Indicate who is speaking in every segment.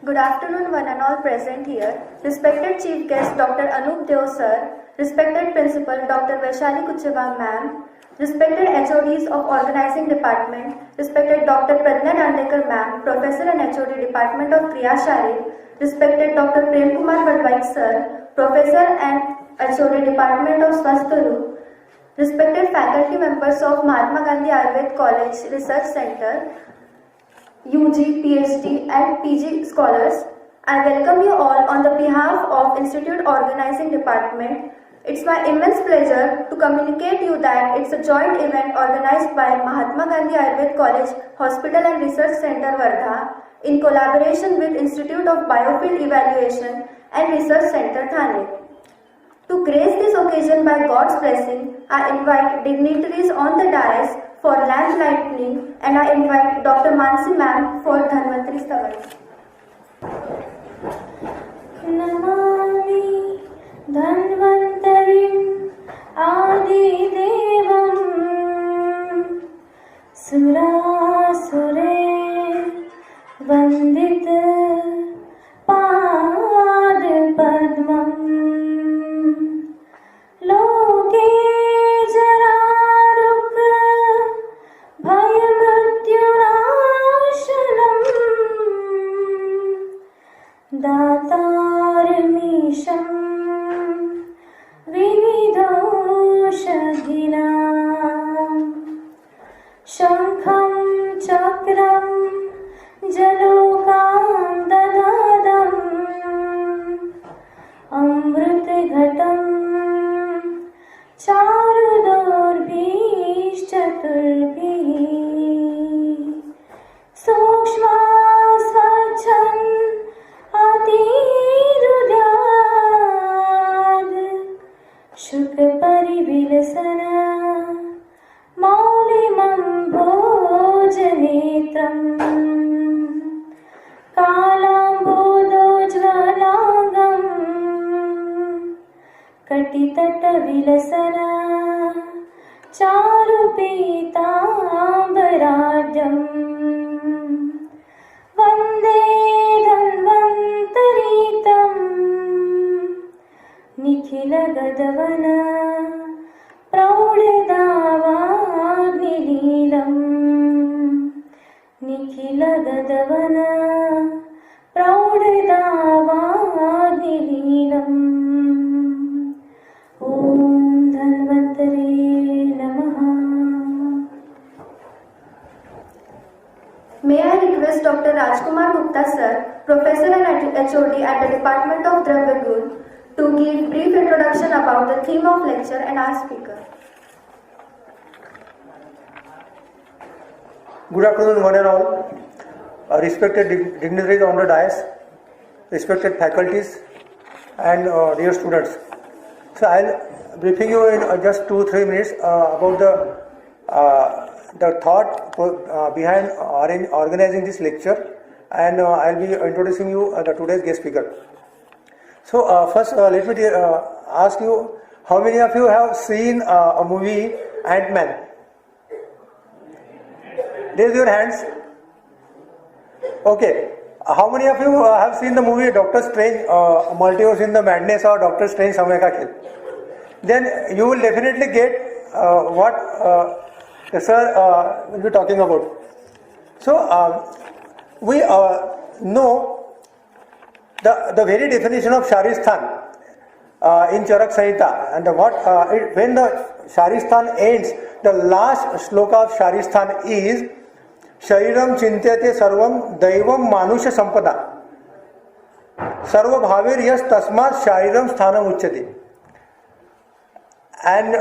Speaker 1: Good afternoon, one and all present here. Respected Chief Guest Dr. Anup Deo Sir, respected Principal Dr. Vaishali Kucheva Ma'am, respected HODs of Organizing Department, respected Dr. Pradnya Dandekar Ma'am, Professor and HOD Department of Kriya Sharir, respected Dr. Prem Kumar Badwaik Sir, Professor and HOD Department of Swasthya, respected faculty members of Mahatma Gandhi Ayurved College Research Center, UG, PhD and PG scholars, I welcome you all on the behalf of Institute Organizing Department. It's my immense pleasure to communicate you that it's a joint event organized by Mahatma Gandhi Ayurved College Hospital and Research Center Wardha in collaboration with Institute of Biofield Evaluation and Research Center Thane. To grace this occasion by God's blessing, I invite dignitaries on the dais for lamp lighting and I invite Dr. Mansi Ma'am for Dhanvantri Stavas.
Speaker 2: Namami Dhanvantarim Adi Devam Surasure Vandit Pad Padmam Loke Jararuk Bhayamrutyunashanam Datarmisham Vividoshadhinam Shankham Chakram Jalokam Dadadam Amrutghatam Charudorvishchaturbihi Sukshma Swachan Atirudyad Shukaparivilasana Maulimam Bhojanetram Kalambodojvalangam Katitatavilasana Charupitambarajam Vande Dhanvantaritam Nikhila Gadavana Praudadavagnililam Nikhila Gadavana Praudadavagnililam Om Dhanvantare Namaha.
Speaker 1: May I request Dr. Rajkumar Gupta Sir, Professor and HOD at the Department of Dravya Gun, to give brief introduction about the theme of lecture and our speaker.
Speaker 3: Good afternoon, one and all. Respected dignitaries on the dais, respected faculties, and dear students. So I'll briefing you in just 2-3 minutes about the thought behind organizing this lecture, and I'll be introducing you the today's guest speaker. So first, let me ask you, how many of you have seen a movie Ant-Man? Raise your hands. Okay. How many of you have seen the movie Doctor Strange, Multiverse in the Madness, or Doctor Strange Samay Ka Khel? Then you will definitely get what the sir will be talking about. So we know the very definition of Sharistan in Charak Samhita, and when the Sharistan ends, the last shloka of Sharistan is Shariram Chintyate Sarvam Daivam Manusha Sampada Sarva Bhavir Yas Tasmat Shariram Sthanam Uchyate. And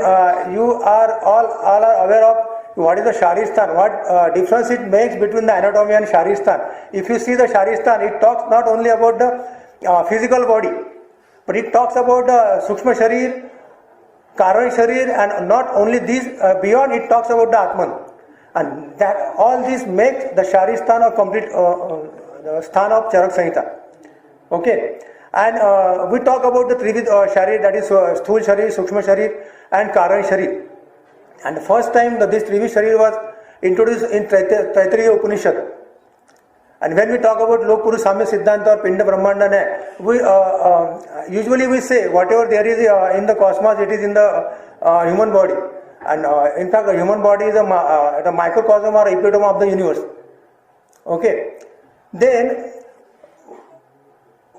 Speaker 3: you are all are aware of what is the Sharistan, what difference it makes between the anatomy and Sharistan. If you see the Sharistan, it talks not only about the physical body, but it talks about the Sukshma Sharir, Karan Sharir, and not only these, beyond it talks about the Atman. And that all this makes the Sharistan a complete the Sthan of Charak Samhita. Okay. And we talk about the Trivid Sharir, that is Sthul Sharir, Sukshma Sharir and Karan Sharir. And the first time that this Trivid Sharir was introduced in Taittiriya Upanishad. And when we talk about Lok Purush Samya Siddhanta or Pinda Brahmanda, we usually we say whatever there is in the cosmos, it is in the human body. And in fact, the human body is the microcosm or epitome of the universe. Okay. Then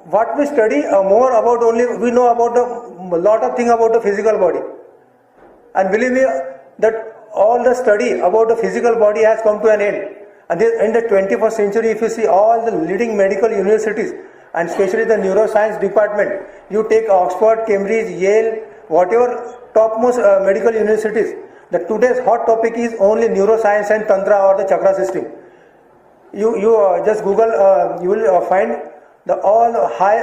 Speaker 3: what we study more about, only we know about a lot of things about the physical body. And believe me that all the study about the physical body has come to an end. And in the 21st century, if you see all the leading medical universities, and especially the neuroscience department, you take Oxford, Cambridge, Yale, whatever topmost medical universities, the today's hot topic is only neuroscience and tantra or the chakra system. You just Google, you will find all the high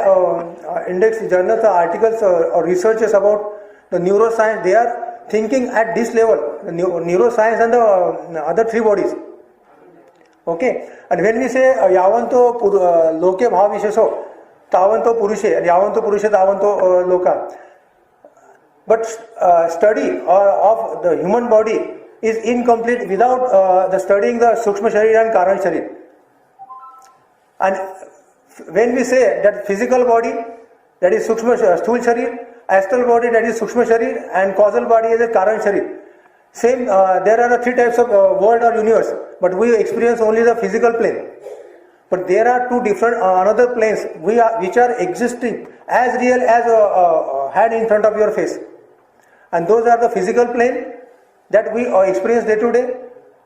Speaker 3: index journals, articles or researches about the neuroscience. They are thinking at this level, the neuroscience and the other three bodies. Okay, and when we say yavanto loke bhav vishesho tavanto purushe, and yavanto purushe tavanto loka, but study of the human body is incomplete without the studying the Sukshma Sharir and Karan Sharir. And when we say that physical body, that is Sukshma Sthul Sharir, astral body, that is Sukshma Sharir, and causal body is a Karan Sharir. Same, there are three types of world or universe, but we experience only the physical plane. But there are two different another planes which are existing as real as a hand in front of your face. And those are the physical plane that we experience day to day,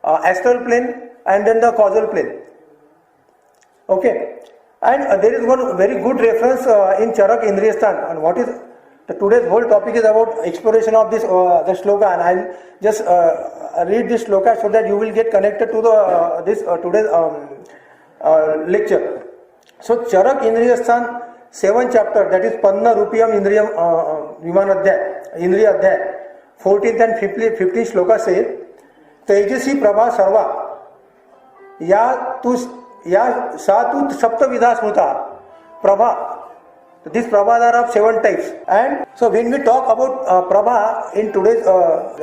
Speaker 3: astral plane, and then the causal plane. Okay, and there is one very good reference in Charak Indriyasthan, and what is today's whole topic is about exploration of this the shloka, and I'll just read this shloka so that you will get connected to the this today's lecture. So Charak Indriyasthan 7th chapter, that is Panna Rupiyam Indriyam Vimanadhyay, Indriya Adhyay, 14th and 15th shloka say, Tejasi Prabha Sarva Ya Satu Saptavidha Smruta Prabha. These Prabhas are of 7 types. And so when we talk about Prabha in today's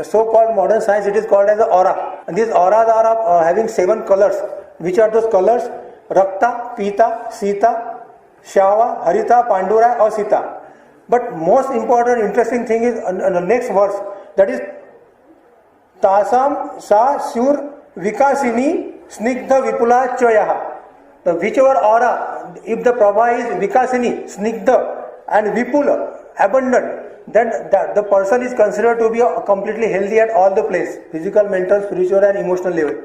Speaker 3: so-called modern science, it is called as the aura. And these auras are of having 7 colors. Which are those colors? Rakta, Pita, Sita, Shava, Harita, Pandura or Sita. But most important interesting thing is in the next verse, that is Tasam Sa Sur Vikasini Snigdha Vipula Choyaha. The whichever aura, if the Prabha is Vikasini, Snigdha and Vipula, abundant, then the person is considered to be completely healthy at all the places, physical, mental, spiritual and emotional level.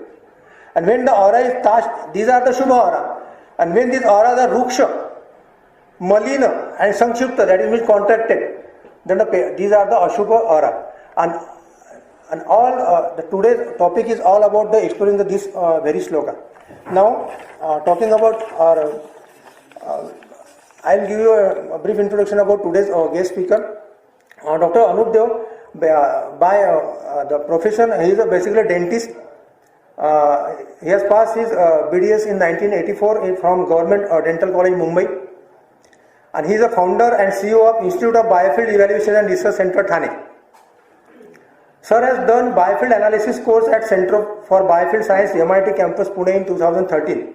Speaker 3: And when the aura is Tash, these are the Shubha aura. And when these auras are Ruksha, Malina and Sankshupta, that is means contracted, then these are the Ashubha aura. And all the today's topic is all about the exploring this very shloka. Now, talking about our, I'll give you a brief introduction about today's guest speaker, Dr. Anup Deo. By the profession, he is basically a dentist. He has passed his BDS in 1984 from Government Dental College, Mumbai. And he is a founder and CEO of Institute of Biofield Evaluation and Research Center, Thane. Sir has done Biofield Analysis course at Center for Biofield Science, MIT Campus, Pune in 2013.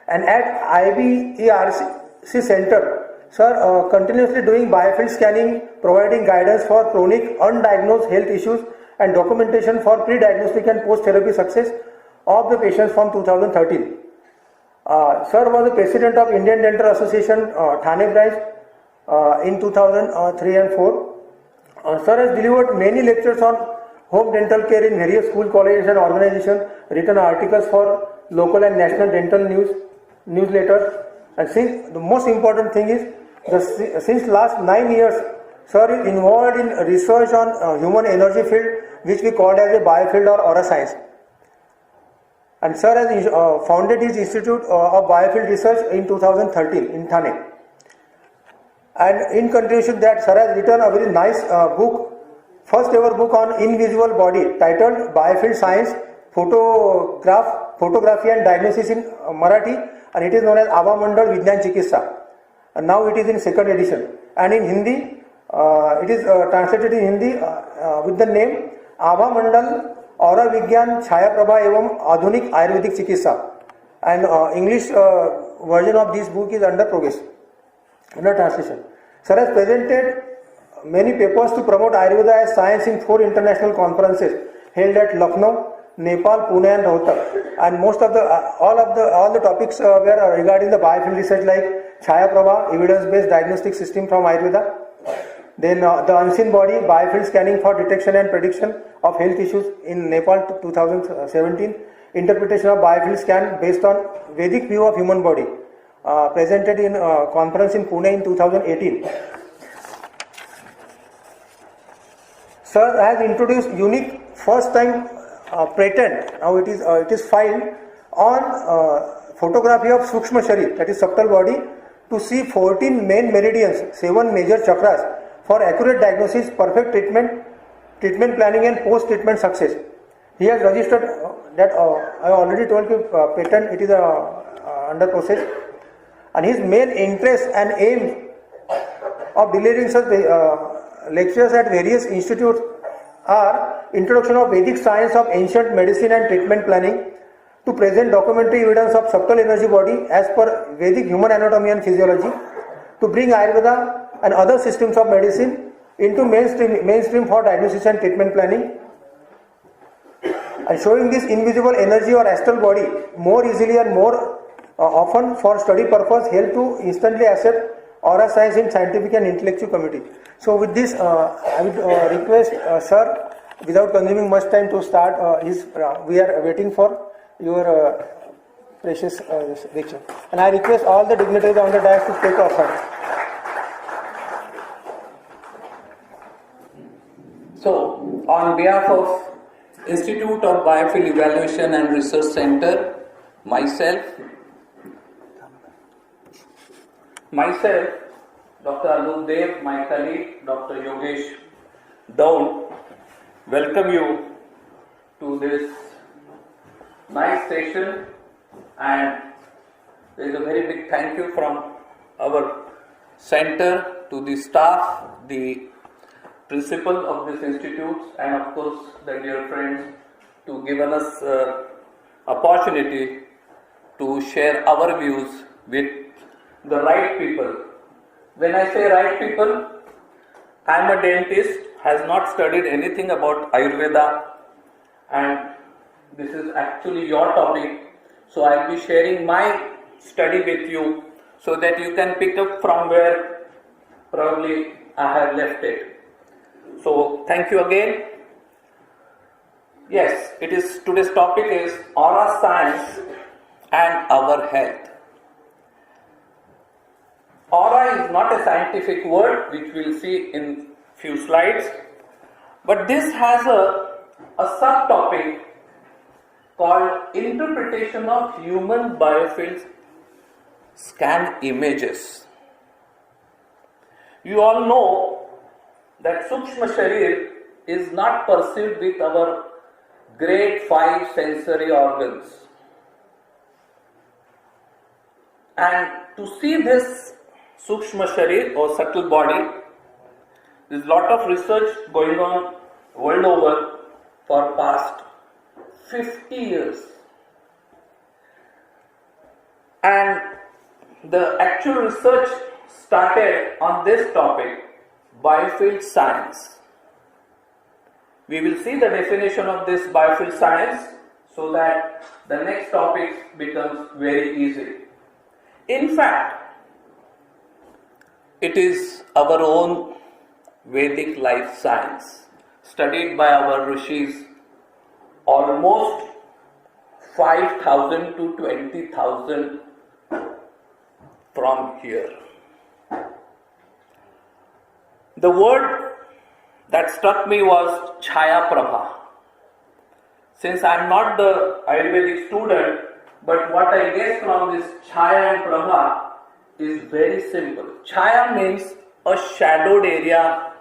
Speaker 3: And at IBERC Center, Sir continuously doing biofield scanning, providing guidance for chronic undiagnosed health issues and documentation for pre-diagnostic and post-therapy success of the patients from 2013. Sir was the President of Indian Dental Association, Thane branch in 2003 and 4. Sir has delivered many lectures on home dental care in various school, colleges and organizations, written articles for local and national dental newsletters. And since the most important thing is, since last 9 years, Sir is involved in research on human energy field, which we call as a biofield or aura science. And Sir has founded his Institute of Biofield Research in 2013 in Thane. And in continuation that, Sir has written a very nice book, first ever book on invisible body, titled Biofield Science, Photography and Diagnosis in Marathi, and it is known as Abha Mandal Vigyan Chikitsa. And now it is in 2nd edition. And in Hindi, it is translated in Hindi with the name Abha Mandal Aura Vigyan Chaya Prabha Evam Adhunik Ayurvedic Chikitsa. and English version of this book is under progress, under translation. Sir has presented many papers to promote Ayurveda as science in 4 international conferences held at Lucknow, Nepal, Pune and Rohtak, and most of the all the topics were regarding the biofield research like Chaya Prabha, evidence-based diagnostic system from Ayurveda, then the unseen body, biofield scanning for detection and prediction of health issues in Nepal 2017, interpretation of biofield scan based on Vedic view of human body, presented in conference in Pune in 2018. Sir has introduced unique first time patent. Now it is filed on photography of Sukshma Sharir, that is subtle body, to see 14 main meridians, 7 major chakras for accurate diagnosis, perfect treatment planning and post-treatment success. He has registered that I already told you patent, it is under process. And his main interest and aim of delivering such lectures at various institutes are introduction of Vedic science of ancient medicine and treatment planning, to present documentary evidence of subtle energy body as per Vedic human anatomy and physiology, to bring Ayurveda and other systems of medicine into mainstream for diagnosis and treatment planning, and showing this invisible energy or astral body more easily and more often for study purpose, help to instantly accept aura science in scientific and intellectual community. So with this, I would request sir, without consuming much time, to start we are waiting for your precious lecture. And I request all the dignitaries on the dais to take offhand.
Speaker 4: So, on behalf of Institute of Biofield Evaluation and Research Center, myself, Dr. Anup Deo, my colleague, Dr. Yogesh Daun, welcome you to this nice session, and there is a very big thank you from our center to the staff, the principal of this institute, and of course the dear friends, to given us opportunity to share our views with the right people. When I say right people, I am a dentist, has not studied anything about Ayurveda, and this is actually your topic, so I will be sharing my study with you so that you can pick up from where probably I have left it. So thank you again. Yes, today's topic is aura science and our health. Aura is not a scientific word, which we'll see in few slides, but this has a subtopic called interpretation of human biofield scan images. You all know that Sukshma Sharir is not perceived with our great 5 sensory organs. And to see this Sukshma Sharir or subtle body, there is a lot of research going on world over for past 50 years. And the actual research started on this topic, Biofield Science. We will see the definition of this Biofield Science so that the next topic becomes very easy. In fact, it is our own Vedic life science, studied by our rishis, almost 5,000 to 20,000 from here. The word that struck me was Chaya Prabha. Since I am not the Ayurvedic student, but what I guess from this Chaya and Prabha is very simple. Chaya means a shadowed area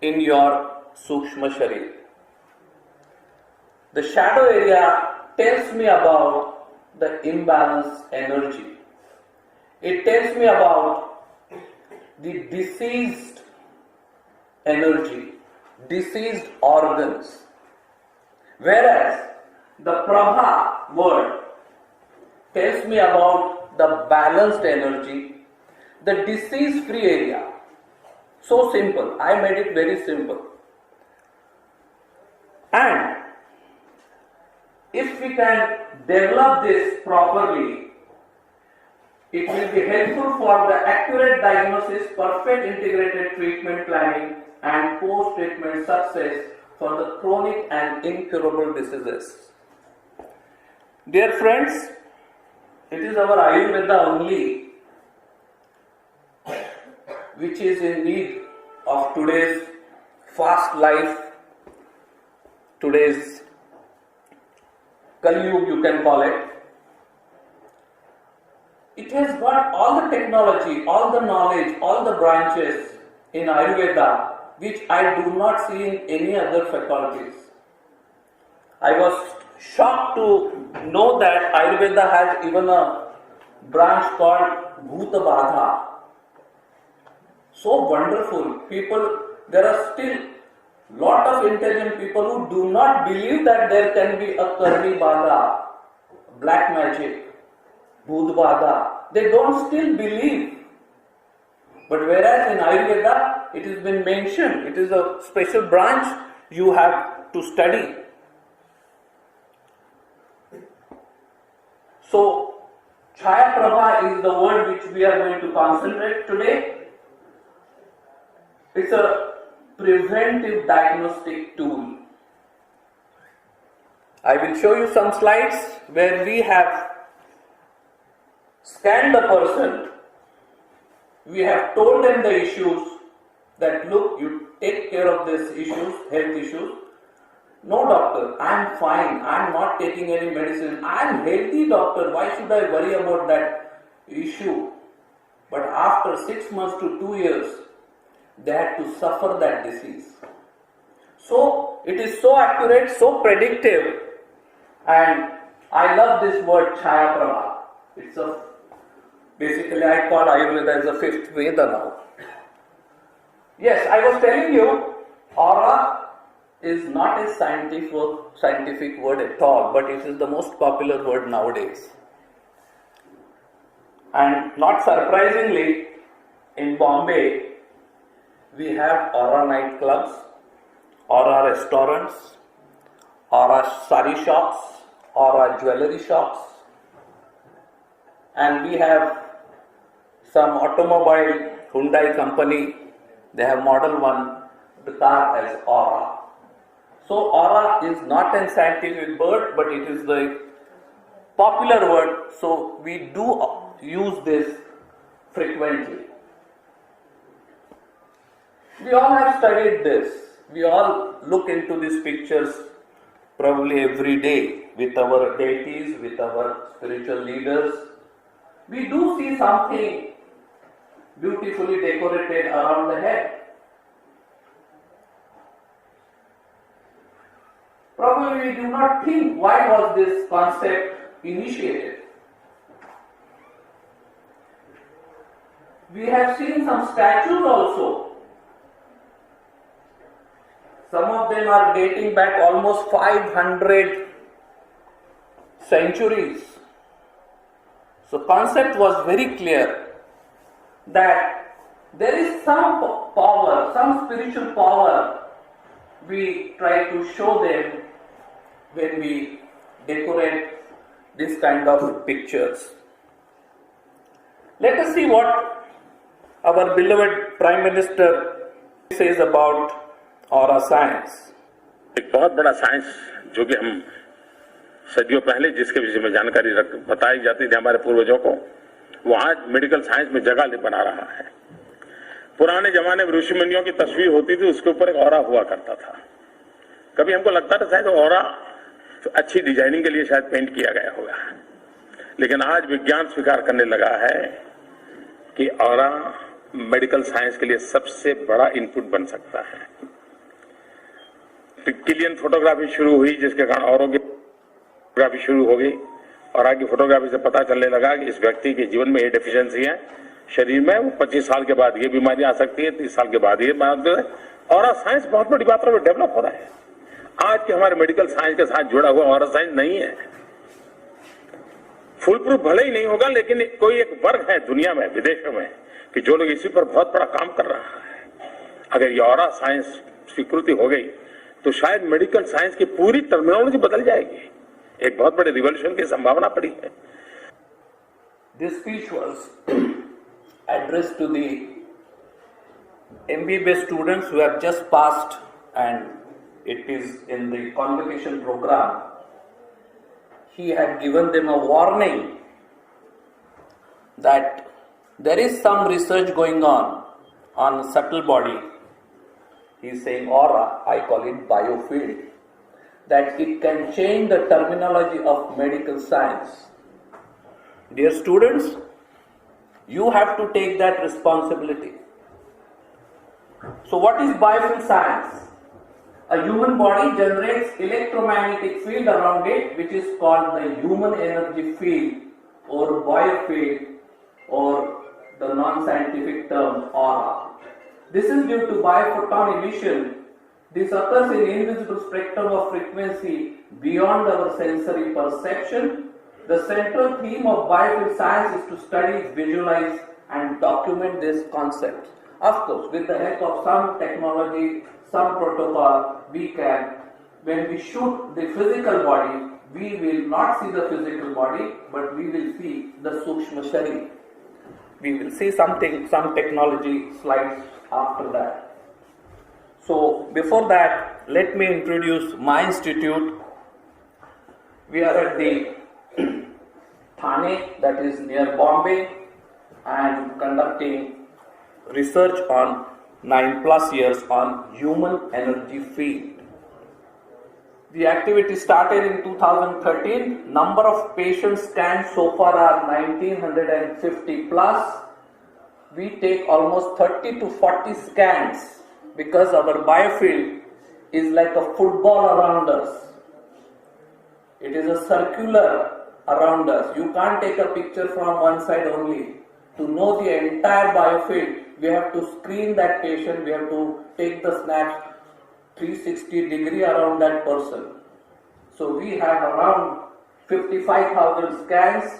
Speaker 4: in your Sukshma Sharir. The shadow area tells me about the imbalanced energy. It tells me about the diseased energy, diseased organs. Whereas the Prabha word tells me about the balanced energy, the disease-free area. So simple. I made it very simple. And if we can develop this properly, it will be helpful for the accurate diagnosis, perfect integrated treatment planning, and post-treatment success for the chronic and incurable diseases. Dear friends, it is our Ayurveda only which is in need of today's fast life, today's Kali Yuga, you can call it. It has got all the technology, all the knowledge, all the branches in Ayurveda which I do not see in any other faculties. I was shocked to know that Ayurveda has even a branch called Bhuta Badha. So wonderful. People, there are still lot of intelligent people who do not believe that there can be a Karni Badha, black magic, Bhut Badha. They don't still believe. But whereas in Ayurveda, it has been mentioned, it is a special branch you have to study. So, Chaya Prabha is the word which we are going to concentrate today. It's a preventive diagnostic tool. I will show you some slides where we have scanned the person. We have told them the issues, that look, you take care of these issues, health issues. No doctor, I am fine, I am not taking any medicine, I am healthy doctor, why should I worry about that issue? But after 6 months to 2 years, they had to suffer that disease. So, it is so accurate, so predictive, and I love this word Chaya Prabha. It's a, basically I call Ayurveda as a fifth Veda now. Yes, I was telling you, aura is not a scientific word at all, but it is the most popular word nowadays. And not surprisingly, in Bombay, we have aura nightclubs, aura restaurants, aura sari shops, aura jewelry shops, and we have some automobile Hyundai company, they have Model 1, the car as aura. So aura is not a scientific word, but it is the popular word, so we do use this frequently. We all have studied this. We all look into these pictures probably every day with our deities, with our spiritual leaders. We do see something beautifully decorated around the head. Probably we do not think why was this concept initiated. We have seen some statues also. Some of them are dating back almost 500 centuries. So concept was very clear that there is some power, some spiritual power we try to show them when we decorate this kind of pictures. Let us see what our beloved Prime Minister says about aura science.
Speaker 5: एक बहुत बड़ा science जो कि हम सदियों पहले जिसके विषय में जानकारी बताई जाती थी हमारे पूर्वजों को, वो आज मेडिकल साइंस में जगह बना रहा है। पुराने जमाने में ऋषि मुनियों की तस्वीर होती थी, उसके ऊपर एक ऑरा हुआ करता था। कभी हमको लगता था शायद ऑरा अच्छी डिजाइनिंग के लिए शायद पेंट किया गया होगा, लेकिन आज विज्ञान स्वीकार करने लगा है कि ऑरा मेडिकल साइंस के लिए सबसे बड़ा इनपुट बन सकता है। क्लियन फोटोग्राफी शुरू हुई, जिसके कारण औरों की फोटोग्राफी शुरू हो गई, और आगे फोटोग्राफी से पता चलने लगा कि इस व्यक्ति के जीवन में ये डेफिशिएंसी है शरीर में, वो 25 साल के बाद ये बीमारी आ सकती है, 30 साल के बाद ये बीमारी। और साइंस बहुत बड़ी मात्रा में डेवलप हो रहा है। आज के हमारे मेडिकल साइंस के साथ जुड़ा हुआ और साइंस नहीं है। फुल प्रूफ भले ही नहीं होगा, लेकिन कोई एक वर्ग है दुनिया में, विदेशों में, कि जो लोग इसी पर बहुत बड़ा काम कर रहा है। अगर ये ऑरा साइंस स्वीकृति हो गई तो शायद मेडिकल साइंस की पूरी टर्मिनोलॉजी बदल जाएगी। एक बहुत बड़े रिवॉल्यूशन की संभावना पड़ी है।
Speaker 4: This speech was addressed to the MBBS students who have just passed, and it is in the convocation program. He had given them a warning that there is some research going on subtle body. He is saying aura, I call it biofield, that it can change the terminology of medical science. Dear students, you have to take that responsibility. So what is biofield science? A human body generates electromagnetic field around it, which is called the human energy field or biofield, or the non-scientific term aura. This is due to Bio-photon emission. This occurs in invisible spectrum of frequency beyond our sensory perception. The central theme of biofield science is to study, visualize and document these concepts. Of course, with the help of some technology, some protocol, we can, when we shoot the physical body, we will not see the physical body, but we will see the Sukshma Sharir. We will see something, some technology slides after that. So, before that, let me introduce my institute. We are at the Thane, that is near Bombay, and conducting research on 9+ years on human energy field. The activity started in 2013. Number of patients scanned so far are 1950 plus. We take almost 30 to 40 scans because our biofield is like a football around us. It is a circular around us. You can't take a picture from one side only. To know the entire biofield, we have to screen that patient, we have to take the snaps 360-degree around that person. So we have around 55,000 scans,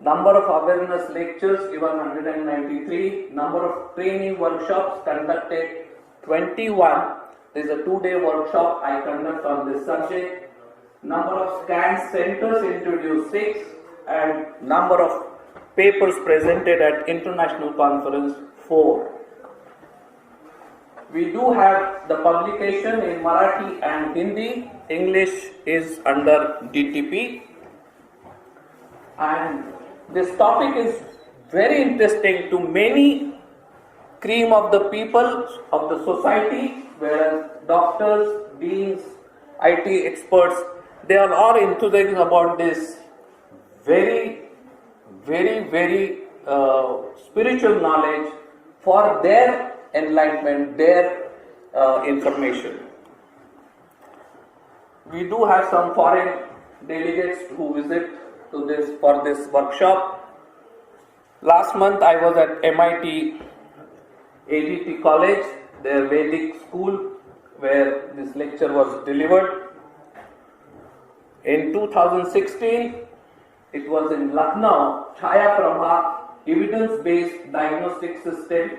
Speaker 4: number of awareness lectures given 193, number of training workshops conducted 21. There is a 2-day workshop I conduct on this subject. Number of scan centers introduced 6, and number of papers presented at international conference 4. We do have the publication in Marathi and Hindi. English is under DTP. And this topic is very interesting to many cream of the people of the society, whereas doctors, deans, IT experts, they are all enthusiastic about this very spiritual knowledge for their enlightenment, their information. We do have some foreign delegates who visit to this for this workshop. Last month I was at MIT ADT College, their Vedic school, where this lecture was delivered. In 2016, it was in Lucknow, Chaya Prabha, evidence-based diagnostic system.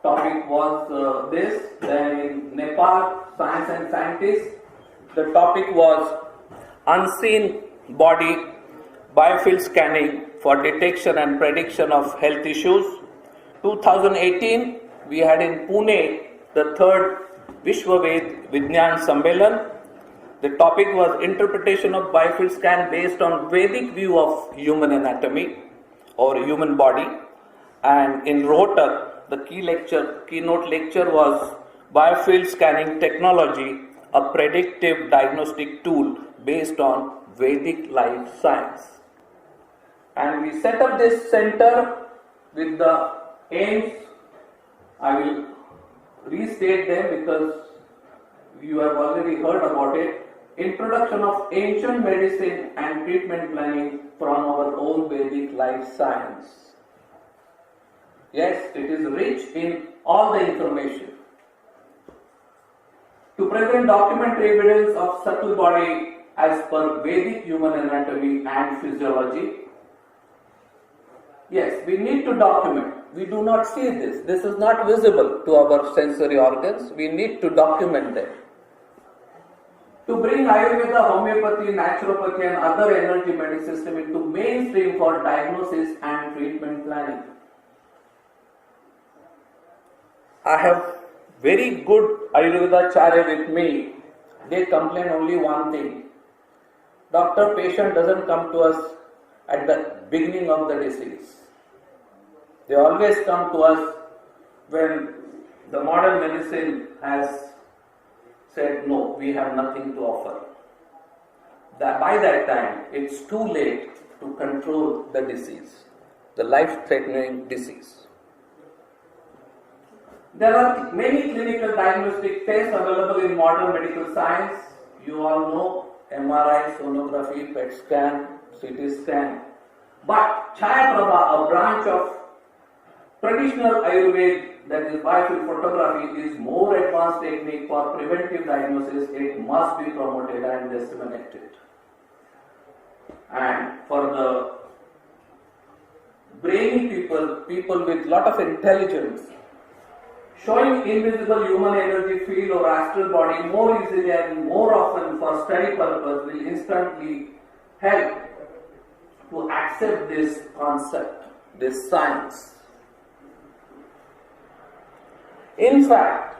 Speaker 4: Topic was this. Then in Nepal, science and scientists, the topic was unseen body biofield scanning for detection and prediction of health issues. 2018, we had in Pune the third Vishwaved Vignan Sammelan. The topic was interpretation of biofield scan based on Vedic view of human anatomy or human body. And in Rohtak, the keynote lecture was biofield scanning technology, a predictive diagnostic tool based on Vedic life science. And we set up this center with the aims. I will restate them because you have already heard about it. Introduction of ancient medicine and treatment planning from our own Vedic life science. Yes, it is rich in all the information. To present documentary evidence of subtle body as per Vedic human anatomy and physiology. Yes, we need to document. We do not see this. This is not visible to our sensory organs. We need to document them. To bring Ayurveda, homeopathy, naturopathy and other energy medicine system into mainstream for diagnosis and treatment planning. I have very good Ayurveda Charya with me. They complain only one thing. Doctor, patient doesn't come to us at the beginning of the disease. They always come to us when the modern medicine has said, no, we have nothing to offer. By that time, it's too late to control the disease, the life-threatening disease. There are many clinical diagnostic tests available in modern medical science. You all know MRI, sonography, PET scan, CT scan. But Chhayaprabha, a branch of traditional Ayurved, that is biofield photography, is more advanced technique for preventive diagnosis. It must be promoted and disseminated. And for the brainy people with lot of intelligence, showing invisible human energy field or astral body more easily and more often for study purpose will instantly help to accept this concept, this science. In fact,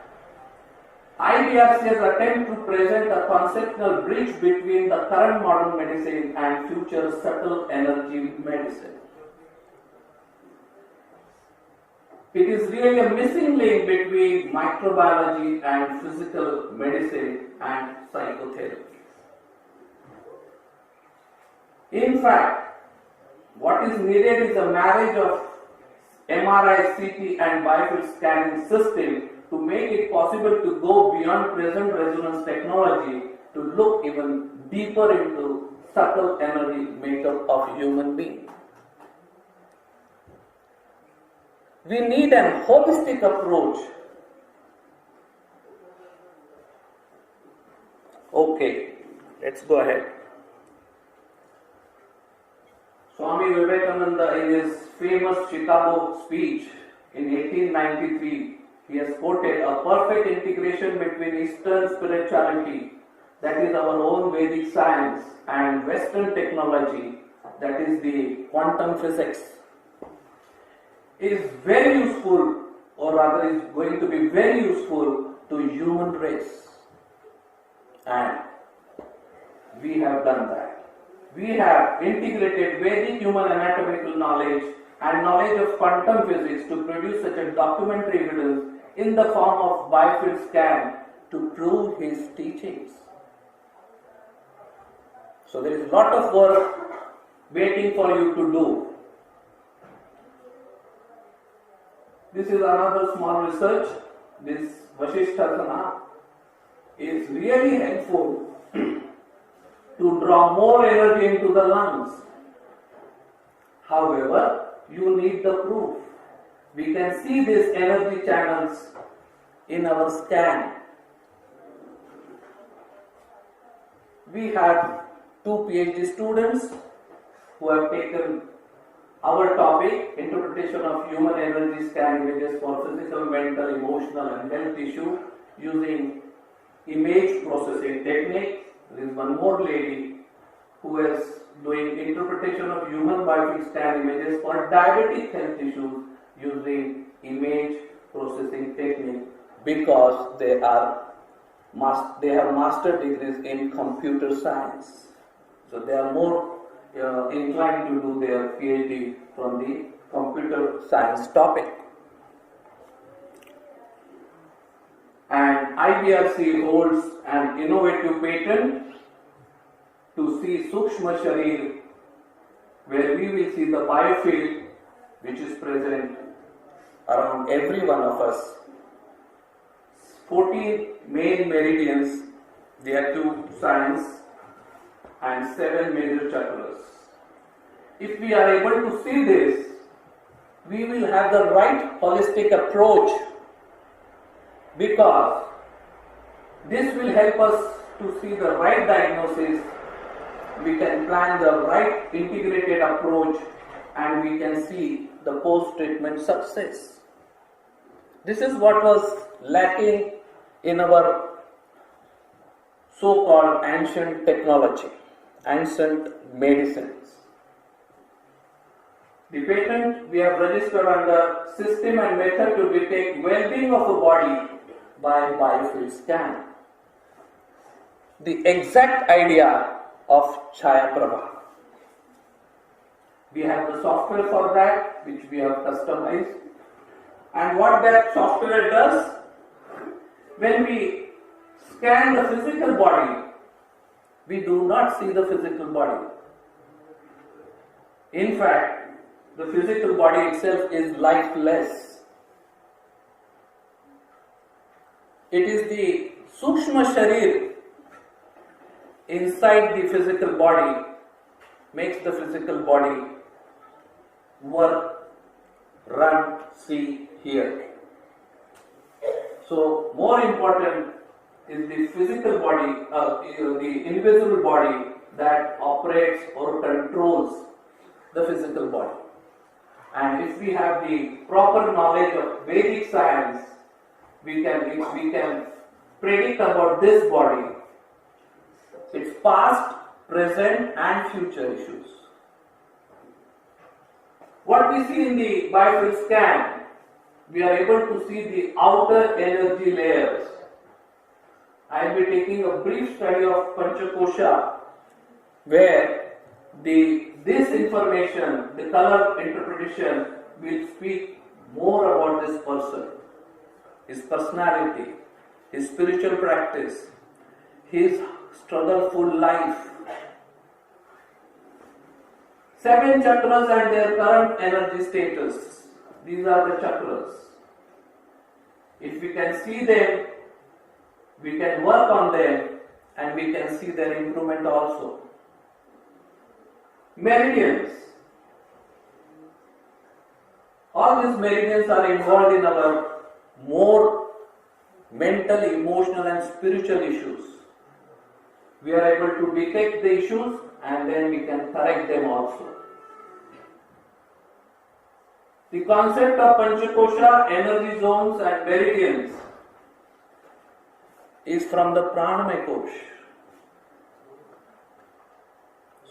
Speaker 4: IBRC's attempt to present a conceptual bridge between the current modern medicine and future subtle energy medicine. It is really a missing link between microbiology and physical medicine and psychotherapy. In fact, what is needed is a marriage of MRI, CT and biofield scanning system to make it possible to go beyond present resonance technology to look even deeper into subtle energy makeup of human being. We need a holistic approach. Okay, let's go ahead. Swami Vivekananda, in his famous Chicago speech in 1893, he has quoted a perfect integration between Eastern spirituality, that is our own Vedic science, and Western technology, that is the quantum physics, is very useful, or rather is going to be very useful to human race. And we have done that. We have integrated Vedic human anatomical knowledge and knowledge of quantum physics to produce such a documentary evidence in the form of biofield scan to prove his teachings. So there is a lot of work waiting for you to do. This is another small research. This Vasishthasana is really helpful to draw more energy into the lungs. However, you need the proof. We can see these energy channels in our scan. We have 2 PhD students who have taken our topic, interpretation of human energy scan images for physical, mental, emotional and health issue using image processing technique. There is one more lady who is doing interpretation of human biofield scan images for diabetic health issues using image processing technique because they have master degrees in computer science. So they are more inclined to do their PhD from the computer science topic. And IBRC holds an innovative patent to see Sukshma Sharir, where we will see the biofield which is present around every one of us. 14 main meridians, there are 2 signs and 7 major chakras. If we are able to see this, we will have the right holistic approach, because this will help us to see the right diagnosis. We can plan the right integrated approach and we can see the post-treatment success. This is what was lacking in our so-called ancient technology, ancient medicines. The patent we have registered under system and method to detect well-being of the body by biofield scan. The exact idea of Chaya Prabha. We have the software for that, which we have customized. And what that software does, when we scan the physical body, we do not see the physical body. In fact, the physical body itself is lifeless. It is the Sukshma Sharir inside the physical body makes the physical body work, run, see, hear. So more important is the physical body, the invisible body that operates or controls the physical body. And if we have the proper knowledge of Vedic science, we can predict about this body, its past, present and future issues. What we see in the biofield scan, we are able to see the outer energy layers. I will be taking a brief study of Panchakosha, where this information, the color interpretation, will speak more about this person, his personality, his spiritual practice, his struggleful life. 7 chakras and their current energy status. These are the chakras. If we can see them, we can work on them and we can see their improvement also. Meridians. All these meridians are involved in our more mental, emotional and spiritual issues. We are able to detect the issues and then we can correct them also. The concept of Panchakosha, energy zones and meridians is from the Pranamaya Kosh.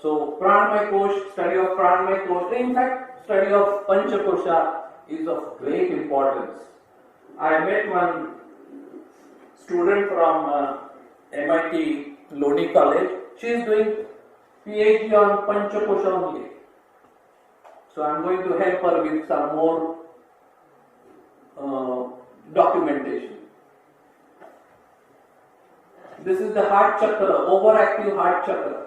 Speaker 4: So Pranamaya Kosh, study of Pranamaya Kosh, in fact study of Panchakosha is of great importance. I met one student from MIT Lodi College. She is doing PhD on Panchakosha only. So I am going to help her with some more documentation. This is the heart chakra, overactive heart chakra.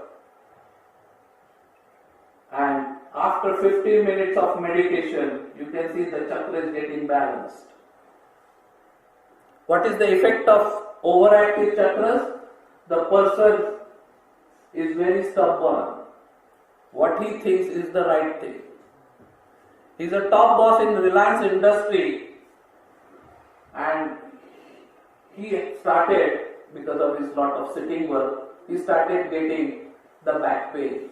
Speaker 4: And after 15 minutes of meditation, you can see the chakra is getting balanced. What is the effect of overactive chakras? The person is very stubborn. What he thinks is the right thing. He is a top boss in Reliance industry and he started, because of his lot of sitting work, he started getting the back pain.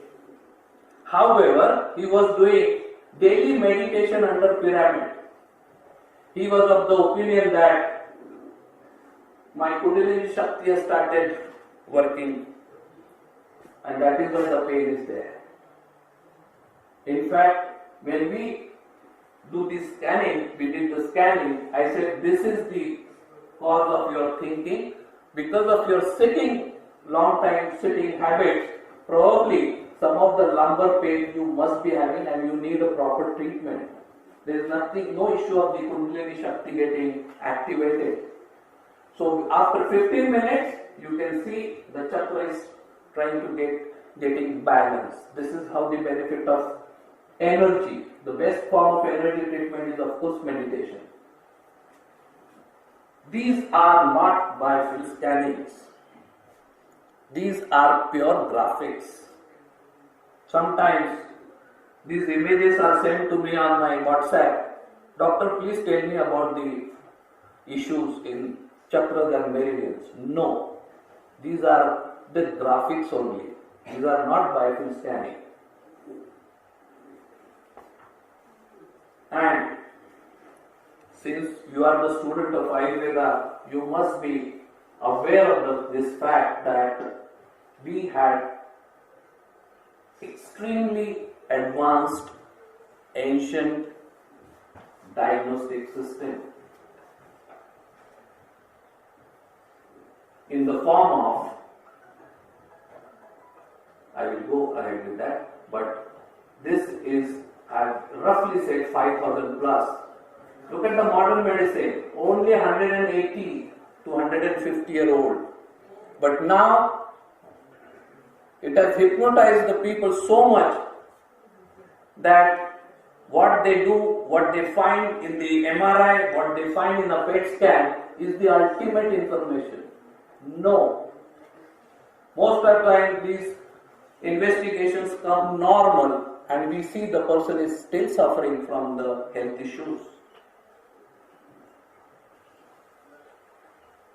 Speaker 4: However, he was doing daily meditation under pyramid. He was of the opinion that my Kundalini Shakti has started working and that is why the pain is there. In fact, when we do the scanning, we did the scanning, I said this is the cause of your thinking. Because of your sitting, long time sitting habits, probably some of the lumbar pain you must be having and you need a proper treatment. There is nothing, no issue of the Kundalini Shakti getting activated. So after 15 minutes, you can see the chakra is trying to getting balanced. This is how the benefit of energy. The best form of energy treatment is of course meditation. These are not biofield scannings. These are pure graphics. Sometimes these images are sent to me on my WhatsApp. Doctor, please tell me about the issues in chakras and meridians. No, these are the graphics only. These are not biofield scanning. since you are the student of Ayurveda, you must be aware of this fact that we had extremely advanced ancient diagnostic system in the form of, I will go ahead with that, but this is, I've roughly said 5,000 plus. Look at the modern medicine, only 180 to 150-year-old. But now, it has hypnotized the people so much that what they do, what they find in the MRI, what they find in a PET scan is the ultimate information. No. Most of the time these investigations come normal and we see the person is still suffering from the health issues.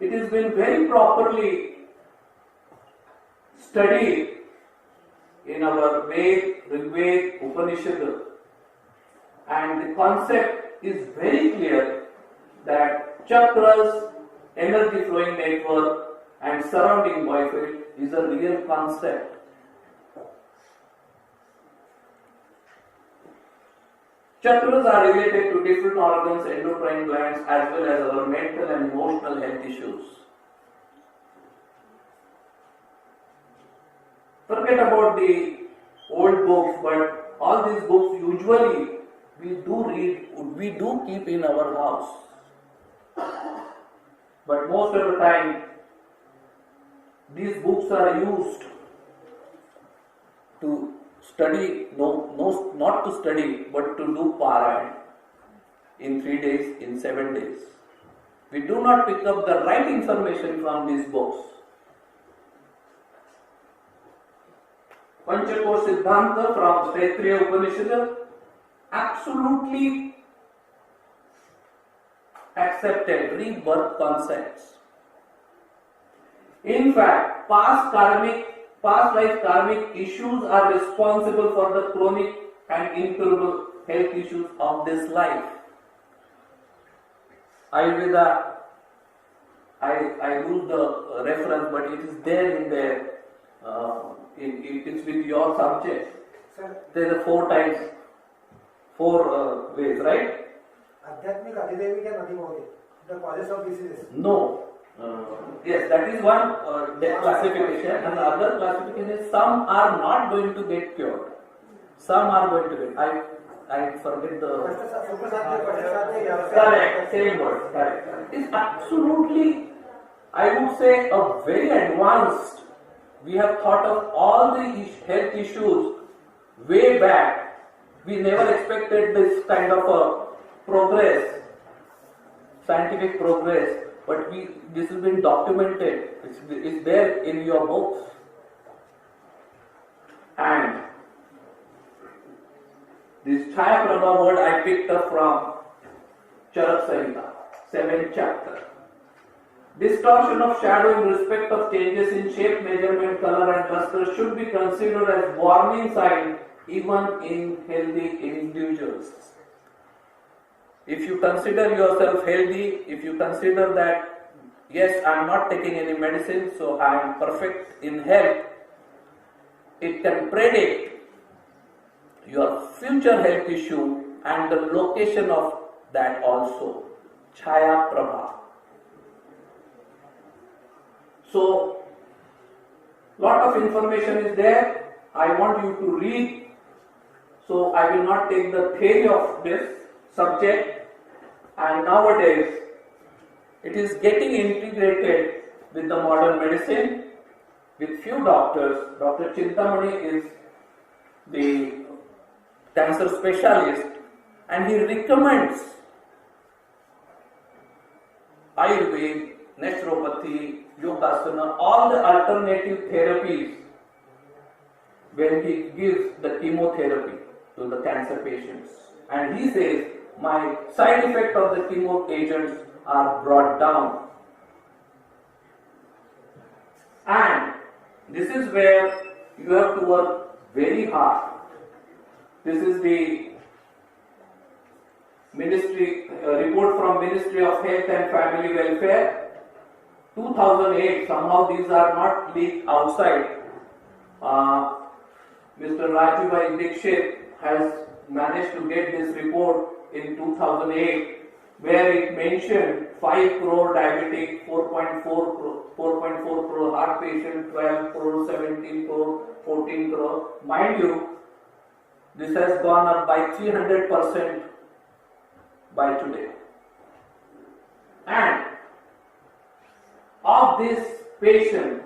Speaker 4: It has been very properly studied in our Ved, Rigved, Upanishad, and the concept is very clear that chakras, energy flowing network and surrounding biofield is a real concept. Chakras are related to different organs, endocrine glands, as well as our mental and emotional health issues. Forget about the old books, but all these books usually we do read, we do keep in our house. But most of the time, these books are used to study, not to study, but to do Parayan in 3 days, in 7 days. We do not pick up the right information from these books. Panchakosha Siddhanta from Taittiriya Upanishad, absolutely accepted rebirth concepts. In fact, past life karmic issues are responsible for the chronic and incurable health issues of this life. Ayurveda, I use the reference, but it is there in there. It's with your subject. There are 4 times, 4 ways, right?
Speaker 6: Adhyatmic, Adhidevic and Adhibhavik. The causes of diseases.
Speaker 4: No. Yes, that is one classification, and the other classification is some are not going to get cured. Some are going to get. I forget the. Correct, same word. Correct. It's absolutely, I would say, a very advanced. We have thought of all the health issues way back. We never expected this kind of a progress, scientific progress. But this has been documented. It's there in your books. And this Chaya Prabha word I picked up from Charak Samhita, 7th chapter. Distortion of shadow in respect of changes in shape, measurement, color and luster should be considered as warning sign even in healthy individuals. If you consider yourself healthy, if you consider that, yes, I am not taking any medicine, so I am perfect in health, it can predict your future health issue and the location of that also. Chaya Prabha. So, lot of information is there. I want you to read. So, I will not take the theory of this subject, and nowadays it is getting integrated with the modern medicine with few doctors. Dr. Chintamani is the cancer specialist and he recommends Ayurveda, naturopathy, yogasana, all the alternative therapies when he gives the chemotherapy to the cancer patients. And he says, my side effect of the chemo agents are brought down. And this is where you have to work very hard. This is the report from Ministry of Health and Family Welfare, 2008. Somehow these are not leaked outside. Mr. Rajubhai Dixit has managed to get this report in 2008, where it mentioned 5 crore diabetic, 4.4 crore heart patient, 12 crore, 17 crore, 14 crore. Mind you, this has gone up by 300% by today. And of this patient,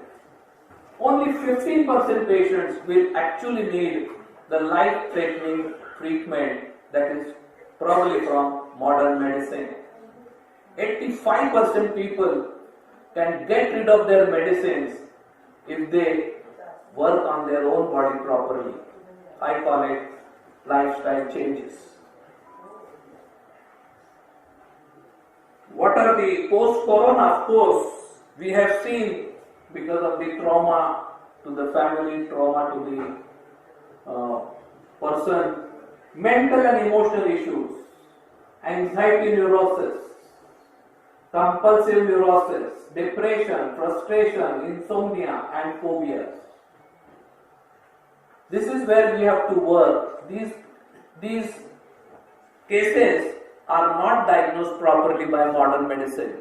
Speaker 4: only 15% patients will actually need the life-threatening treatment that is probably from modern medicine. 85% people can get rid of their medicines if they work on their own body properly. I call it lifestyle changes. What are the post-corona? Of course, we have seen, because of the trauma to the family, trauma to the person, mental and emotional issues, anxiety neurosis, compulsive neurosis, depression, frustration, insomnia and phobias. This is where we have to work. These cases are not diagnosed properly by modern medicine.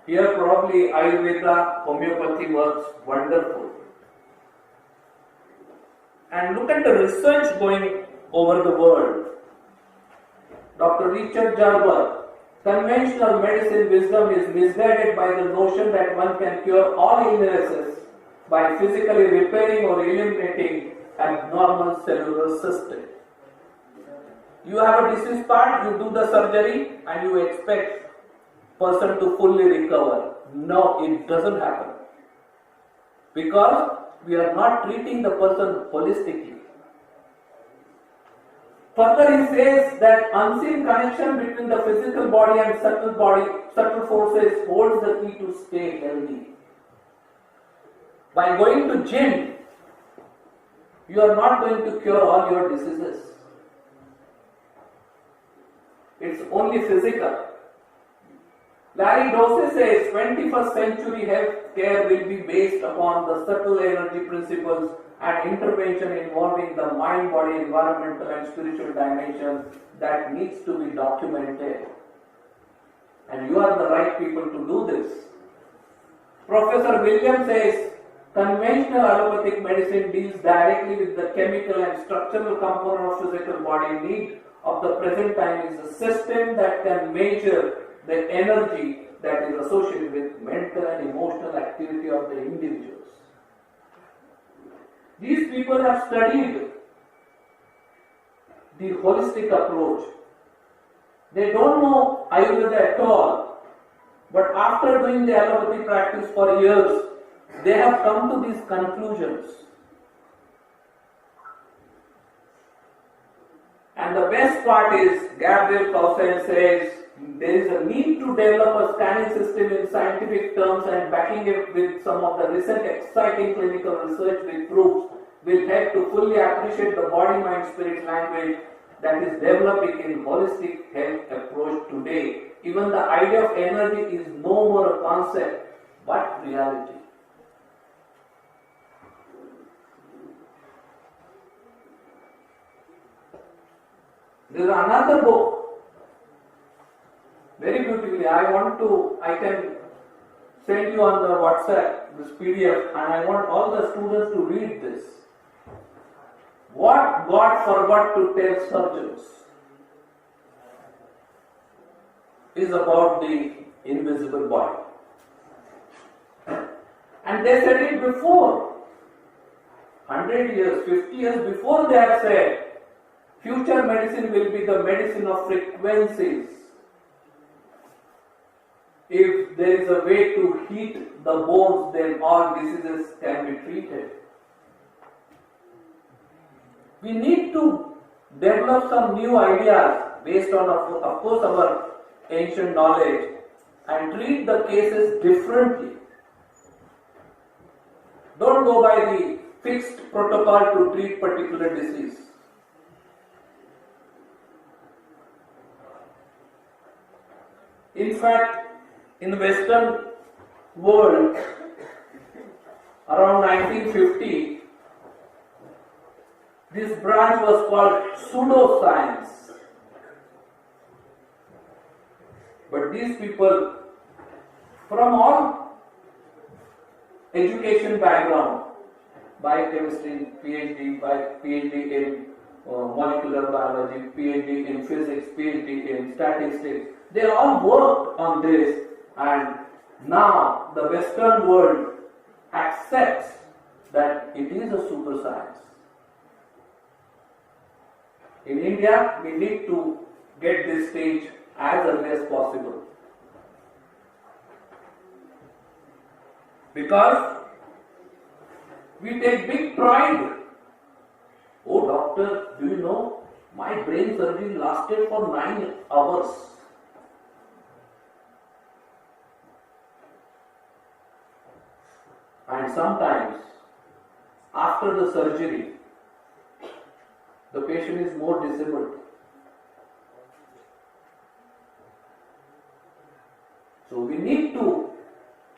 Speaker 4: Here probably Ayurveda, homeopathy works wonderful. And look at the research going over the world. Dr. Richard Gerber, conventional medicine wisdom is misguided by the notion that one can cure all illnesses by physically repairing or eliminating abnormal cellular system. You have a disease part, you do the surgery and you expect person to fully recover. No, it doesn't happen. Because we are not treating the person holistically. Further, he says that unseen connection between the physical body and subtle forces holds the key to stay healthy. By going to gym, you are not going to cure all your diseases. It's only physical. Larry Dossey says 21st century health care will be based upon the subtle energy principles and intervention involving the mind, body, environmental and spiritual dimensions that needs to be documented. And you are the right people to do this. Professor Williams says conventional allopathic medicine deals directly with the chemical and structural component of physical body. Need of the present time is a system that can measure the energy that is associated with mental and emotional activity of the individuals. These people have studied the holistic approach. They don't know Ayurveda at all, but after doing the allopathy practice for years, they have come to these conclusions. And the best part is, Gabriel Clausen says, there is a need to develop a scanning system in scientific terms and backing it with some of the recent exciting clinical research with proofs will help to fully appreciate the body, mind, spirit language that is developing in holistic health approach today. Even the idea of energy is no more a concept but reality. There is another book, very beautifully. I can send you on the WhatsApp this PDF, and I want all the students to read this. What God forgot to tell surgeons is about the invisible body. And they said it before, 100 years, 50 years before they have said, future medicine will be the medicine of frequencies. If there is a way to heat the bones, then all diseases can be treated. We need to develop some new ideas based on, of course, our ancient knowledge and treat the cases differently. Don't go by the fixed protocol to treat particular disease. In fact, in the Western world, around 1950, this branch was called pseudoscience. But these people from all education background, biochemistry, PhD in molecular biology, PhD in physics, PhD in statistics, they all worked on this, and now the Western world accepts that it is a super science. In India, we need to get this stage as early as possible, because we take big pride. Oh doctor, do you know, my brain surgery lasted for 9 hours. And sometimes after the surgery, the patient is more disabled. So we need to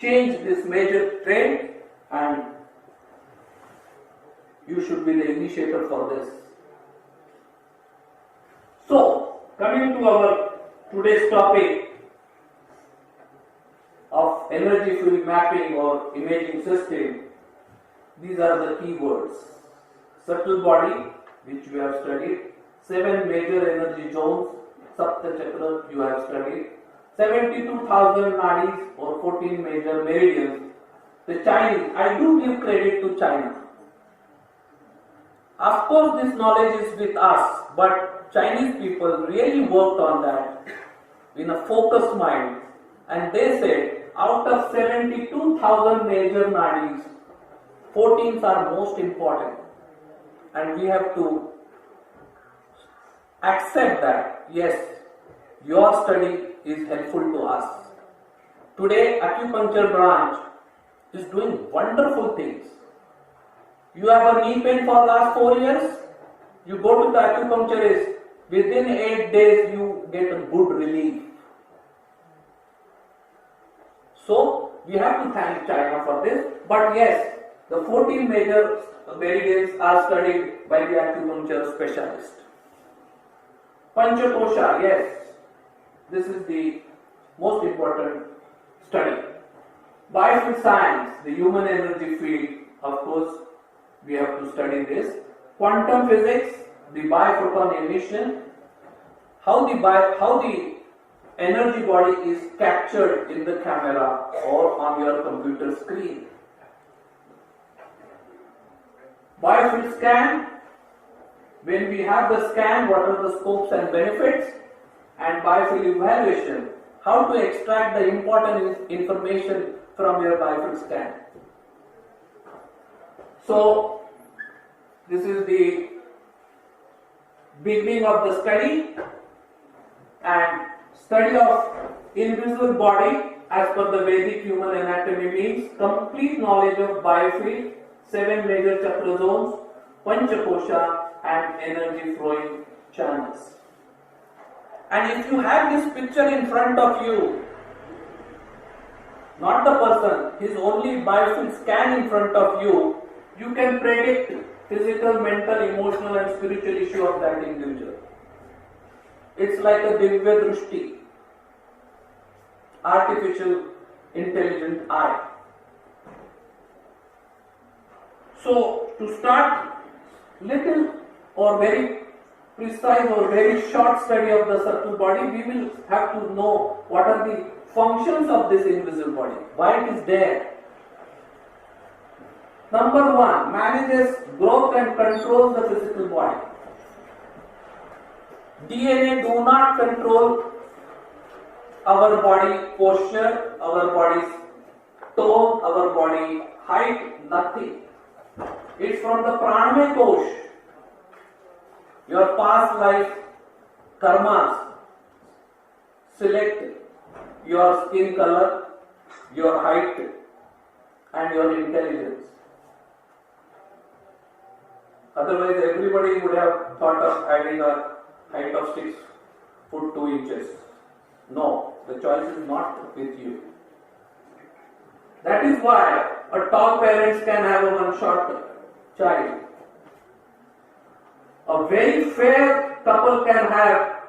Speaker 4: change this major trend, and you should be the initiator for this. So, coming to our today's topic of energy field mapping or imaging system, these are the key words. Subtle body, which we have studied, 7 major energy zones, Sapta Chakra you have studied, 72,000 nadis or 14 major meridians. The Chinese, I do give credit to China. Of course this knowledge is with us, but Chinese people really worked on that in a focused mind, and they said out of 72,000 major nadis, 14 are most important, and we have to accept that yes, your study is helpful to us. Today acupuncture branch is doing wonderful things. You have a knee pain for last 4 years, you go to the acupuncturist, within 8 days you get a good relief. So we have to thank China for this, but yes, the 14 major meridians are studied by the acupuncture specialist. Panchakosha, yes, this is the most important study. Biofield Science, the human energy field, of course, we have to study this. Quantum physics, the Bio-photon emission, how the energy body is captured in the camera or on your computer screen. Biofield scan, when we have the scan, what are the scopes and benefits, and biofield evaluation, how to extract the important information from your biofield scan. So, this is the beginning of the study, and study of invisible body as per the Vedic human anatomy means complete knowledge of biofield, 7 major chakra zones, Panchakosha and energy flowing channels. And if you have this picture in front of you, not the person, his only biofield scan in front of you, you can predict physical, mental, emotional and spiritual issue of that individual. It's like a Divya Drushti, artificial intelligent eye. So, to start little or very precise or very short study of the subtle body, we will have to know what are the functions of this invisible body, why it is there. Number 1, manages growth and controls the physical body. DNA do not control our body posture, our body's tone, our body height, nothing. It's from the pranamaya kosh. Your past life karmas select your skin color, your height and your intelligence. Otherwise everybody would have thought of having a height of 6 foot 2 inches. No. The choice is not with you. That is why a tall parents can have a one short child. A very fair couple can have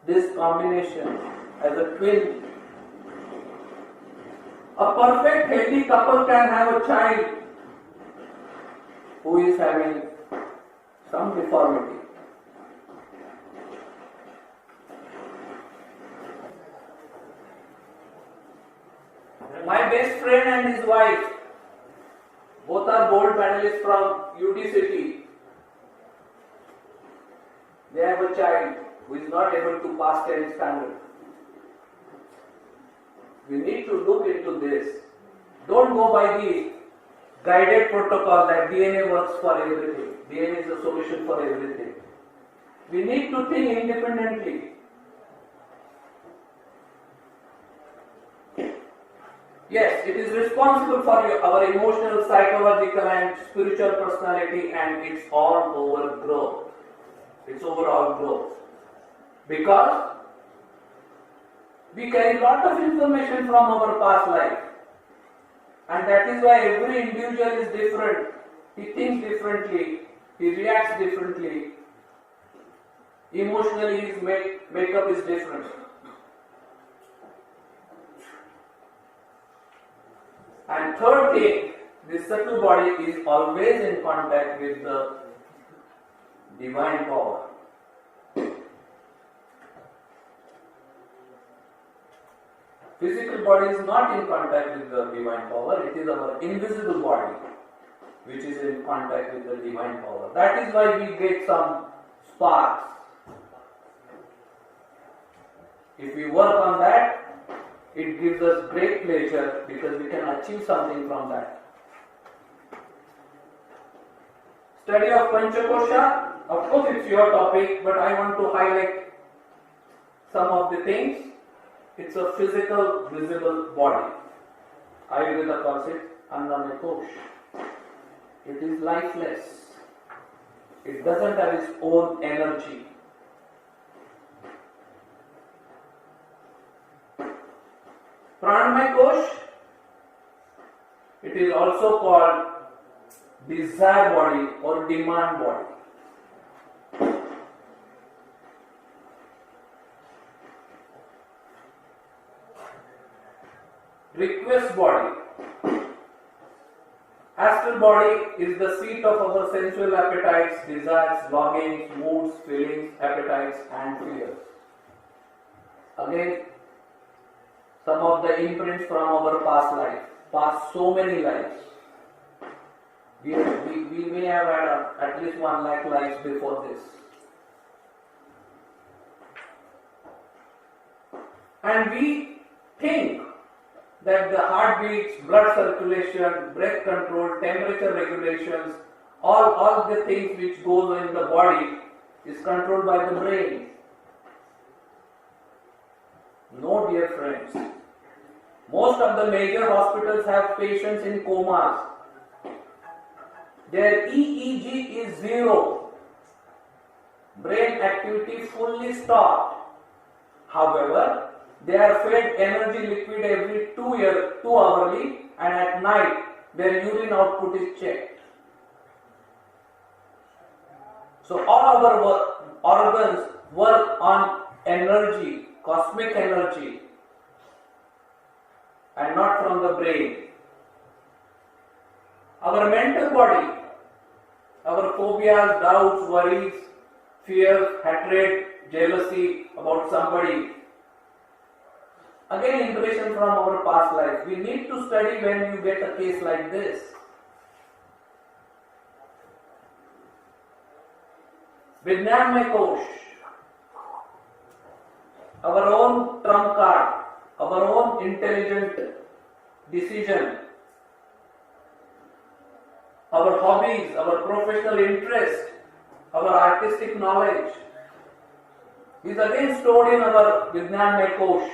Speaker 4: this combination as a twin. A perfect healthy couple can have a child who is having some deformity. My best friend and his wife, both are gold medalists from UT City. They have a child who is not able to pass 10th standard. We need to look into this. Don't go by the guided protocol that DNA works for everything. DNA is a solution for everything. We need to think independently. Yes, it is responsible for our emotional, psychological and spiritual personality, and its all over growth. Its overall growth. Because we carry a lot of information from our past life. And that is why every individual is different. He thinks differently. He reacts differently. Emotionally his makeup is different. And third thing, this subtle body is always in contact with the divine power. Physical body is not in contact with the divine power, it is our invisible body which is in contact with the divine power. That is why we get some sparks. If we work on that, it gives us great pleasure because we can achieve something from that. Study of Panchakosha, of course it's your topic, but I want to highlight some of the things. It's a physical, visible body. Ayurveda calls it Annamaya. It is lifeless. It doesn't have its own energy. Pranamaya Kosh, it is also called desire body or demand body. Request body. Astral body is the seat of our sensual appetites, desires, longings, moods, feelings, appetites and fears. Again, some of the imprints from our past life, past so many lives. We may have had at least 1 lakh lives before this. And we think that the heartbeats, blood circulation, breath control, temperature regulations, all the things which goes in the body is controlled by the brain. No, dear friends. Most of the major hospitals have patients in comas. Their EEG is 0. Brain activity fully stopped. However, they are fed energy liquid every 2 hourly, and at night their urine output is checked. So all our organs work on energy, cosmic energy, and not from the brain. Our mental body, our phobias, doubts, worries, fears, hatred, jealousy about somebody, again impression from our past life. We need to study when you get a case like this. Vijnanmaya Kosh, our own trump card, our own intelligent decision, our hobbies, our professional interest, our artistic knowledge is again stored in our Vijnanmaya Kosh.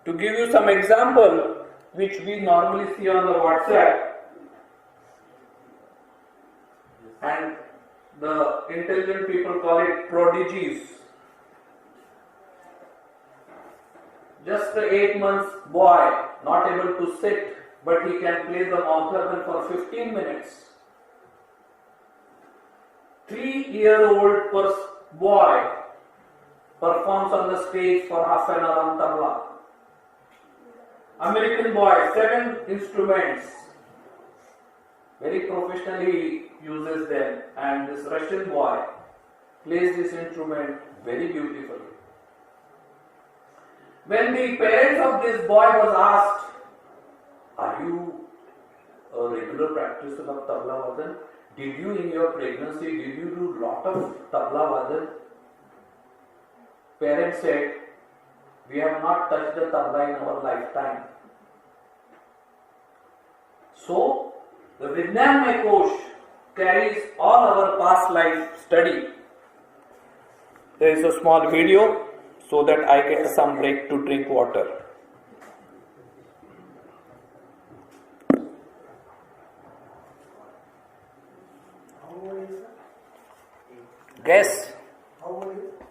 Speaker 4: To give you some example, which we normally see on the WhatsApp, and the intelligent people call it prodigies. just an 8 months boy, not able to sit, but he can play the mouth organ for 15 minutes. 3-year-old boy performs on the stage for half an hour on tabla. American boy, 7 instruments, very professionally uses them, and this Russian boy plays this instrument very beautifully. When the parents of this boy was asked, "Are you a regular practitioner of tabla vadan? Did you in your pregnancy, did you do lot of tabla vadan?" Parents said, "We have not touched the tabla in our lifetime." So, the Vijnanmay Kosh carries all our past life study. There is a small video so that I get some break to drink water.
Speaker 6: How old is it?
Speaker 4: Guess,
Speaker 6: How old is it?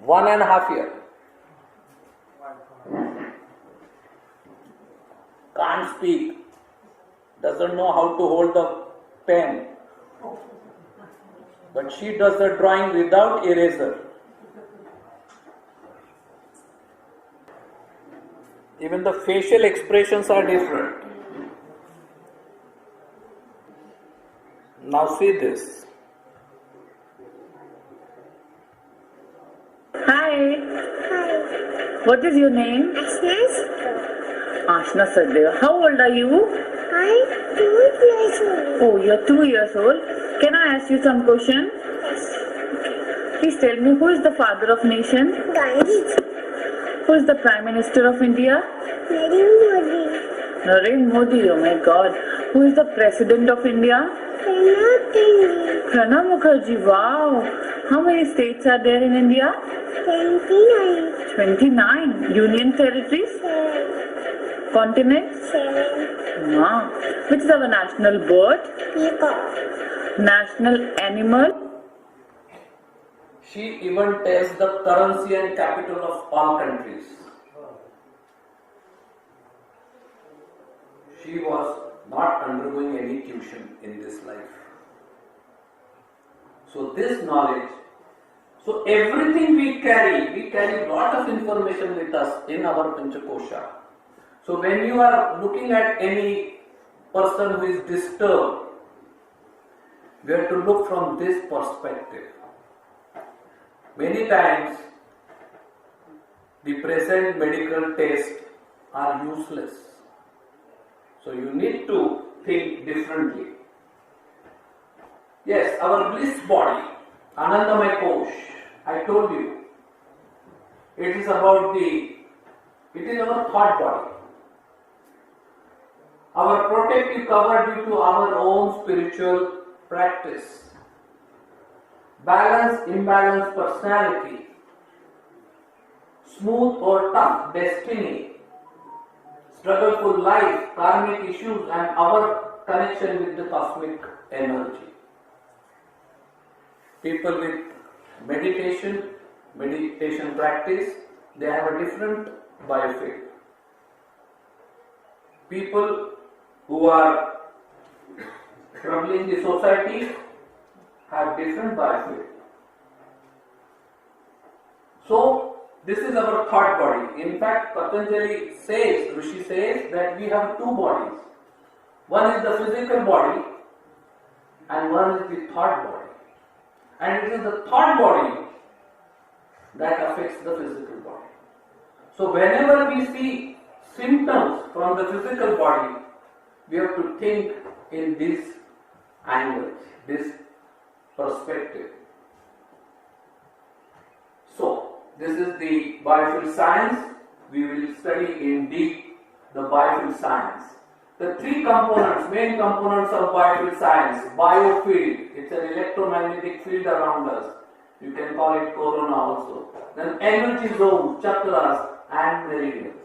Speaker 4: 1.5 years. Can't speak. Doesn't know how to hold the pen. But she does the drawing without eraser. Even the facial expressions are different. Now see this.
Speaker 7: Hi. What is your name? Ashna Saddev. How old are you?
Speaker 8: I'm 2 years old.
Speaker 7: Oh, you're 2 years old. Can I ask you some question? Please tell me, who is the father of nation?
Speaker 8: Gandhi.
Speaker 7: Who is the Prime Minister of India?
Speaker 8: Narendra Modi.
Speaker 7: Narendra Modi. Oh my God. Who is the President of India? Pranab Mukherjee. Wow. How many states are there in India?
Speaker 8: 29.
Speaker 7: 29. Union territories?
Speaker 8: 7.
Speaker 7: Continents?
Speaker 8: 7.
Speaker 7: Wow. Which is our national bird?
Speaker 8: Peacock.
Speaker 7: National animal?
Speaker 4: She even tells the currency and capital of all countries. She was not undergoing any tuition in this life. So this knowledge, so everything we carry lot of information with us in our Panchakosha. So when you are looking at any person who is disturbed, we have to look from this perspective. Many times, the present medical tests are useless. So you need to think differently. Yes, our bliss body, Anandamay Kosh, I told you, it is our thought body. Our protective cover due to our own spiritual practice. Balance, imbalance personality, smooth or tough destiny, struggleful life, karmic issues, and our connection with the cosmic energy. People with meditation practice, they have a different biofield. People who are troubling the society have different biofield. So, this is our thought body. In fact, Patanjali says, Rishi says that we have two bodies. One is the physical body and one is the thought body. And it is the thought body that affects the physical body. So, whenever we see symptoms from the physical body, we have to think in this angle, this perspective. So, this is the Biofield Science. We will study in deep the Biofield Science. The three components, main components of Biofield Science: Biofield, it's an electro-magnetic field around us. You can call it corona also. Then energy zones, chakras and meridians.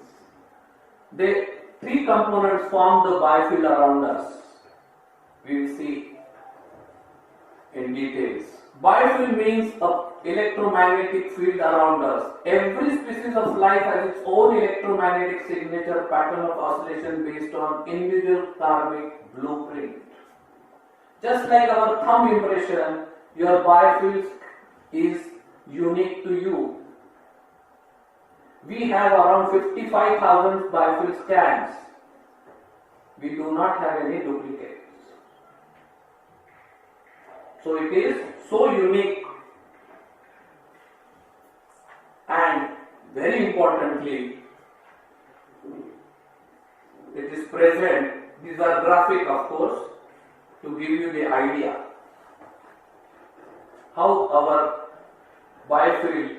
Speaker 4: The three components form the biofield around us. We will see in details. Biofield means a electromagnetic field around us. Every species of life has its own electromagnetic signature pattern of oscillation based on individual karmic blueprint. Just like our thumb impression, your biofield is unique to you. We have around 55,000 biofield scans. We do not have any duplicates. So it is so unique, and very importantly, it is present. These are graphic, of course, to give you the idea how our biofield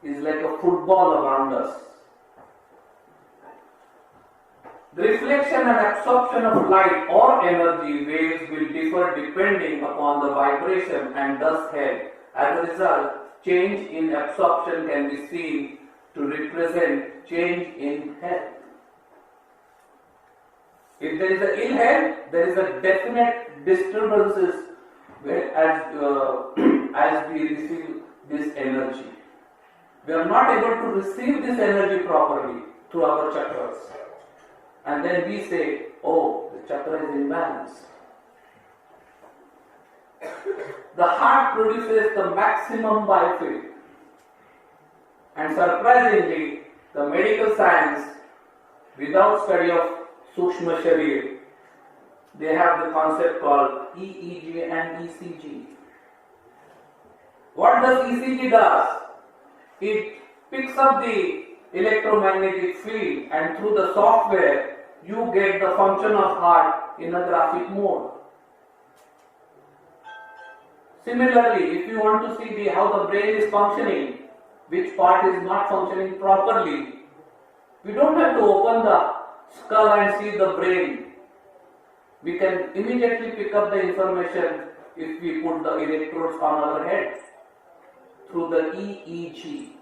Speaker 4: is like a football around us. The reflection and absorption of light or energy waves will differ depending upon the vibration and thus held. As a result, change in absorption can be seen to represent change in health. If there is a ill health, there is a definite disturbances as we receive this energy. We are not able to receive this energy properly through our chakras. And then we say, oh, the chakra is imbalanced. The heart produces the maximum biofield. And surprisingly, the medical science, without study of Sukshma Sharir, they have the concept called EEG and ECG. What does ECG does? It picks up the electromagnetic field, and through the software you get the function of heart in a graphic mode. Similarly, if you want to see how the brain is functioning, which part is not functioning properly, we don't have to open the skull and see the brain. We can immediately pick up the information if we put the electrodes on our head through the EEG.